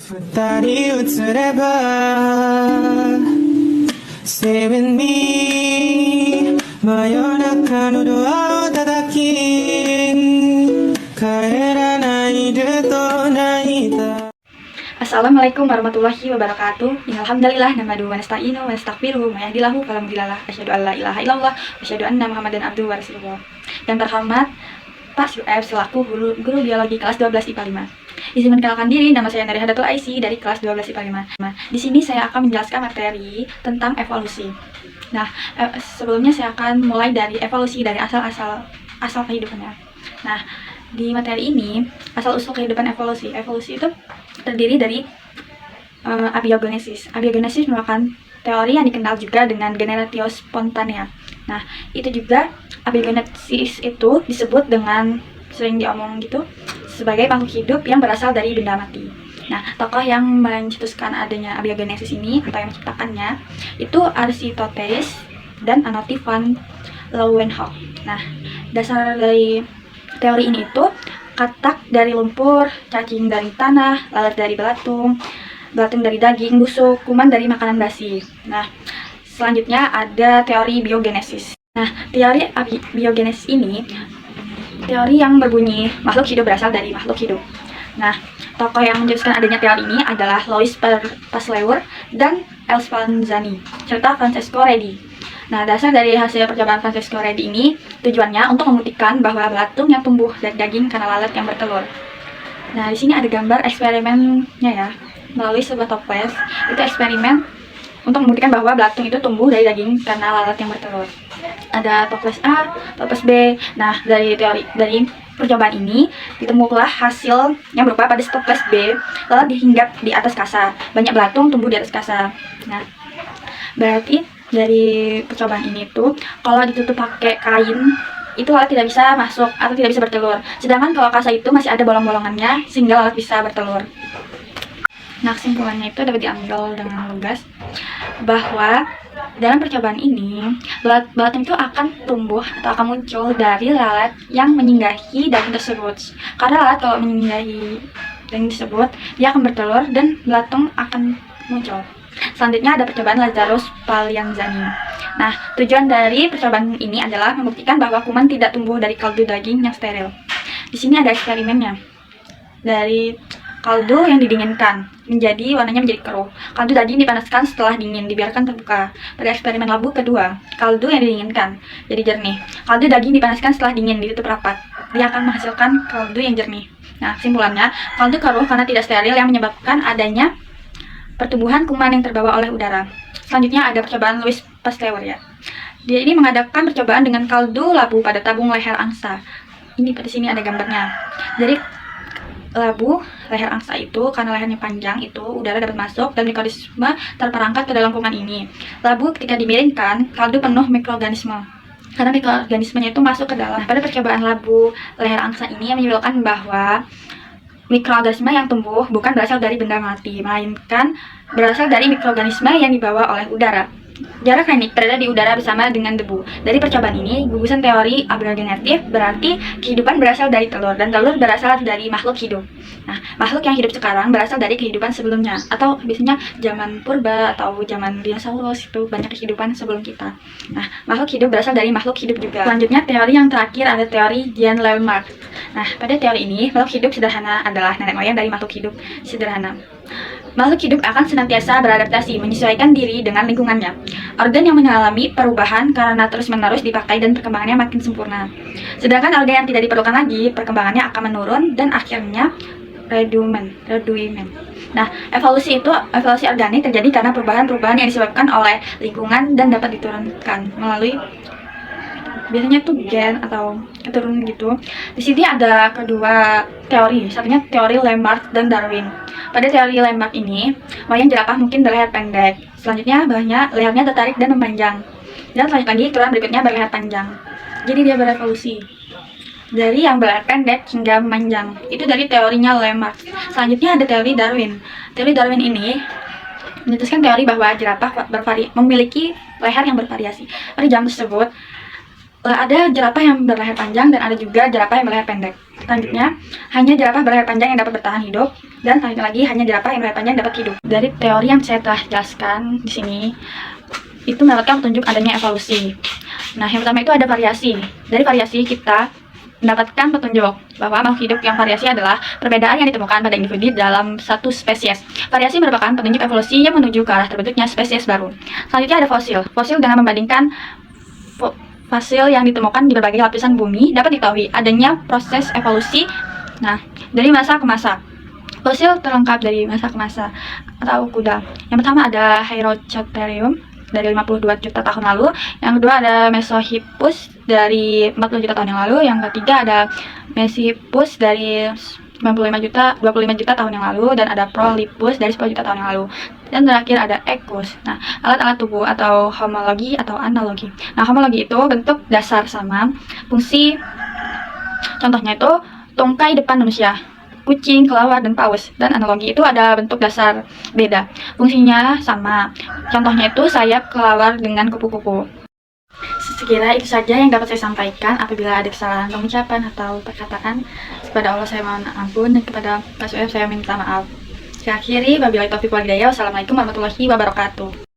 二人映れば Stay with me 真夜中のドアを叩き帰らないでと泣いた Assalamualaikum warahmatullahi wabarakatuh. Alhamdulillah namadu wa nasta'inu wa nastaghfiruhu wa yahdilahu fala mudhillalah. Asyhadu an la ilaha illallah wa asyhadu anna Muhammadan abduhu wa rasuluh. Yang terhormat Pak Syuaib selaku guru biologi kelas 12 IPA 5. Izin mengenalkan diri, nama saya Nari Hadatul Aisy dari kelas 12 IPA 5. Di sini saya akan menjelaskan materi tentang evolusi. Nah, sebelumnya saya akan mulai dari evolusi dari asal kehidupannya. Nah, di materi ini asal usul kehidupan evolusi. Evolusi itu terdiri dari abiogenesis. Abiogenesis merupakan teori yang dikenal juga dengan generatio spontanea. Nah, itu juga abiogenesis itu disebut dengan sering diomong gitu sebagai makhluk hidup yang berasal dari benda mati. Nah, tokoh yang mencetuskan adanya abiogenesis ini atau yang menciptakannya itu Aristoteles dan Anotti van Leeuwenhoek. Nah, dasar dari teori ini itu katak dari lumpur, cacing dari tanah, lalat dari belatung dari daging, busuk, kuman dari makanan basi. Nah, selanjutnya ada teori biogenesis. Nah, teori biogenesis ini teori yang berbunyi makhluk hidup berasal dari makhluk hidup. Nah, tokoh yang menjelaskan adanya teori ini adalah Louis Pasteur dan Els van Zanny serta Francesco Redi. Nah, dasar dari hasil percobaan Francesco Redi ini tujuannya untuk membuktikan bahwa belatung yang tumbuh dari daging karena lalat yang bertelur. Nah, di sini ada gambar eksperimennya ya. Melalui sebuah toples, itu eksperimen untuk membuktikan bahwa belatung itu tumbuh dari daging karena lalat yang bertelur. Ada toples A, toples B. Nah, dari percobaan ini ditemukanlah hasil yang berupa pada toples B, lalat dihinggap di atas kasa. Banyak belatung tumbuh di atas kasa. Nah, berarti dari percobaan ini tuh kalau ditutup pakai kain itu lalat tidak bisa masuk atau tidak bisa bertelur. Sedangkan kalau kasa itu masih ada bolong-bolongannya sehingga lalat bisa bertelur. Nah, kesimpulannya itu dapat diambil dengan lugas bahwa dalam percobaan ini belatung itu akan tumbuh atau akan muncul dari lalat yang menyinggahi daging tersebut. Karena lalat kalau menyinggahi daging tersebut dia akan bertelur dan belatung akan muncul. Selanjutnya ada percobaan Lazarus Spallanzani. Nah, tujuan dari percobaan ini adalah membuktikan bahwa kuman tidak tumbuh dari kaldu daging yang steril. Di sini ada eksperimennya. Dari kaldu yang didinginkan warnanya menjadi keruh. Kaldu daging dipanaskan setelah dingin, dibiarkan terbuka. Pada eksperimen labu kedua, kaldu yang didinginkan jadi jernih. Kaldu daging dipanaskan setelah dingin, ditutup rapat. Dia akan menghasilkan kaldu yang jernih. Nah, kesimpulannya, kaldu keruh karena tidak steril yang menyebabkan adanya pertumbuhan kuman yang terbawa oleh udara. Selanjutnya ada percobaan Louis Pasteur ya. Dia ini mengadakan percobaan dengan kaldu labu pada tabung leher angsa. Ini pada sini ada gambarnya. Jadi labu leher angsa itu karena lehernya panjang itu udara dapat masuk dan mikroorganisme terperangkap ke dalam kuman ini. Labu ketika dimiringkan, kaldu penuh mikroorganisme. Karena mikroorganismenya itu masuk ke dalam. Pada percobaan labu leher angsa ini yang menyebutkan bahwa mikroorganisme yang tumbuh bukan berasal dari benda mati, melainkan berasal dari mikroorganisme yang dibawa oleh udara. Jarak klinik berada di udara bersama dengan debu. Dari percobaan ini, gugusan teori abiogenetif berarti kehidupan berasal dari telur, dan telur berasal dari makhluk hidup. Nah, makhluk yang hidup sekarang berasal dari kehidupan sebelumnya, atau biasanya zaman purba atau zaman dinosaurus itu banyak kehidupan sebelum kita. Nah, makhluk hidup berasal dari makhluk hidup juga. Selanjutnya, teori yang terakhir ada teori Jean Leeuwenhoek. Nah, pada teori ini, makhluk hidup sederhana adalah nenek moyang dari makhluk hidup sederhana. Makhluk hidup akan senantiasa beradaptasi, menyesuaikan diri dengan lingkungannya. Organ yang mengalami perubahan karena terus-menerus dipakai dan perkembangannya makin sempurna. Sedangkan organ yang tidak diperlukan lagi, perkembangannya akan menurun dan akhirnya reduiment. Nah, evolusi organik terjadi karena perubahan-perubahan yang disebabkan oleh lingkungan dan dapat diturunkan melalui biasanya tuh gen atau keturunan gitu. Di sini ada kedua teori, satunya teori Lamarck dan Darwin. Pada teori Lamarck ini, wayang jerapah mungkin berleher pendek. Selanjutnya lehernya tertarik dan memanjang. Dan selanjutnya lagi turunan berikutnya berleher panjang. Jadi dia berevolusi dari yang berleher pendek hingga memanjang. Itu dari teorinya Lamarck. Selanjutnya ada teori Darwin. Teori Darwin ini mencetuskan teori bahwa jerapah memiliki leher yang bervariasi. Pada zaman tersebut, Ada jerapah yang berleher panjang dan ada juga jerapah yang berleher pendek. Selanjutnya, hanya jerapah berleher panjang yang dapat bertahan hidup, dan selanjutnya lagi hanya jerapah yang berleher panjang dapat hidup. Dari teori yang saya telah jelaskan di sini, itu mendapatkan petunjuk adanya evolusi. Nah, yang pertama itu ada variasi. Dari variasi kita mendapatkan petunjuk bahwa makhluk hidup yang variasi adalah perbedaan yang ditemukan pada individu dalam satu spesies. Variasi merupakan petunjuk evolusi yang menuju ke arah terbentuknya spesies baru. Selanjutnya ada fosil. Fosil dengan membandingkan fosil yang ditemukan di berbagai lapisan bumi dapat diketahui adanya proses evolusi. Nah, dari masa ke masa. Fosil terlengkap dari masa ke masa atau kuda. Yang pertama ada Hyracotherium dari 52 juta tahun lalu. Yang kedua ada Mesohippus dari 40 juta tahun yang lalu. Yang ketiga ada Mesippus dari 25 juta tahun yang lalu, dan ada Prolipus dari 10 juta tahun yang lalu. Dan terakhir ada Equus. Nah, alat-alat tubuh atau homologi atau analogi. Nah, homologi itu bentuk dasar sama, fungsi contohnya itu tungkai depan manusia, kucing, kelawar, dan paus. Dan analogi itu ada bentuk dasar beda, fungsinya sama. Contohnya itu sayap kelawar dengan kupu-kupu. Sekira itu saja yang dapat saya sampaikan. Apabila ada kesalahan pengucapan atau perkataan, kepada Allah saya mohon ampun, dan kepada Pak Sueb saya minta maaf. Saya akhiri, wabillahi taufiq wal hidayah. Wassalamualaikum warahmatullahi wabarakatuh.